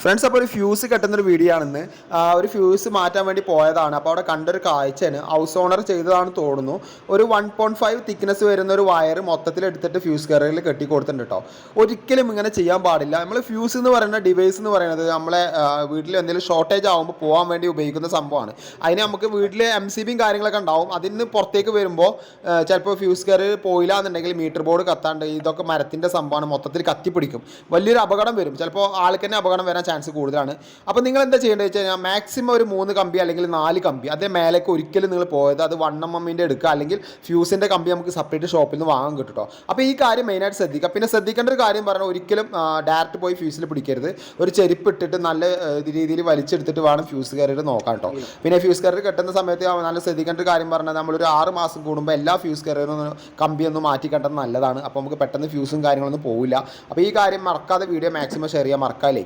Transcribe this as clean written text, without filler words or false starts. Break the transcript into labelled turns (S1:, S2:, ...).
S1: Friends, അപ്പോൾ ഒരു fuse കെട്ടുന്നൊരു video ആണെന്ന്. ഒരു ഫ്യൂസ് മാറ്റാൻ വേണ്ടി പോയതാണ്. അപ്പോൾ അവിടെ കണ്ടൊരു കാഴ്ചയാണ്, ഹൗസ് ഓണർ ചെയ്തതാണെന്ന് തോന്നുന്നു. ഒരു 1.5 തിക്നെസ് വരുന്ന ഒരു വയർ മൊത്തത്തിൽ എടുത്തിട്ട് ഫ്യൂസ് കയറിൽ കെട്ടി കൊടുത്തിട്ടുണ്ട് കേട്ടോ. ഒരിക്കലും ഇങ്ങനെ ചെയ്യാൻ പാടില്ല. നമ്മൾ ഫ്യൂസ് എന്ന് പറയുന്ന ഡിവൈസ് എന്ന് പറയുന്നത് നമ്മളെ വീട്ടിൽ എന്തെങ്കിലും ഷോർട്ടേജ് ആകുമ്പോൾ പോകാൻ വേണ്ടി ഉപയോഗിക്കുന്ന സംഭവമാണ്. അതിന് നമുക്ക് വീട്ടിൽ MCBയും കാര്യങ്ങളൊക്കെ ഉണ്ടാവും. അതിന് പുറത്തേക്ക് വരുമ്പോൾ ചിലപ്പോൾ ഫ്യൂസ് കയറി പോയില്ല എന്നുണ്ടെങ്കിൽ മീറ്റർ ബോർഡ് കത്താണ്ട് ഇതൊക്കെ മരത്തിൻ്റെ സംഭവമാണ്, മൊത്തത്തിൽ കത്തിപ്പിടിക്കും. വലിയൊരു അപകടം വരും. ചിലപ്പോൾ ആൾക്ക് തന്നെ അപകടം വരാൻ ചാൻസ് കൂടുതലാണ്. അപ്പോൾ നിങ്ങൾ എന്താ ചെയ്യേണ്ടത് വെച്ച് കഴിഞ്ഞാൽ മാക്സിമം ഒരു 3 കമ്പി അല്ലെങ്കിൽ 4 കമ്പി അതേ മേലേക്ക് ഒരിക്കലും നിങ്ങൾ പോയത് അത് 1mm എടുക്കുക, അല്ലെങ്കിൽ ഫ്യൂസിൻ്റെ കമ്പി നമുക്ക് സെപ്പറേറ്റ് ഷോപ്പിൽ നിന്ന് വാങ്ങാൻ കിട്ടും കേട്ടോ. അപ്പോൾ ഈ കാര്യം മെയിനായിട്ട് ശ്രദ്ധിക്കുക. പിന്നെ ശ്രദ്ധിക്കേണ്ട ഒരു കാര്യം പറഞ്ഞാൽ ഒരിക്കലും ഡയറക്റ്റ് പോയി ഫ്യൂസിൽ പിടിക്കരുത്. ഒരു ചെരുപ്പ് ഇട്ടിട്ട് നല്ല രീതിയിൽ വലിച്ചെടുത്തിട്ട് വേണം ഫ്യൂസ് കയറിയിട്ട് നോക്കാം കേട്ടോ. പിന്നെ ഫ്യൂസ് കയറി കെട്ടുന്ന സമയത്ത് നല്ല ശ്രദ്ധിക്കേണ്ട ഒരു കാര്യം പറഞ്ഞാൽ നമ്മളൊരു 6 മാസം കൂടുമ്പോൾ എല്ലാ ഫ്യൂസ് കയറിയൊന്നും കമ്പിയൊന്നും മാറ്റി കെട്ടുന്നത് നല്ലതാണ്. അപ്പോൾ നമുക്ക് പെട്ടെന്ന് ഫ്യൂസും കാര്യങ്ങളൊന്നും പോവില്ല. അപ്പോൾ ഈ കാര്യം മറക്കാതെ വീഡിയോ മാക്സിമം ഷെയർ ചെയ്യാൻ മറക്കാതിലേക്ക്.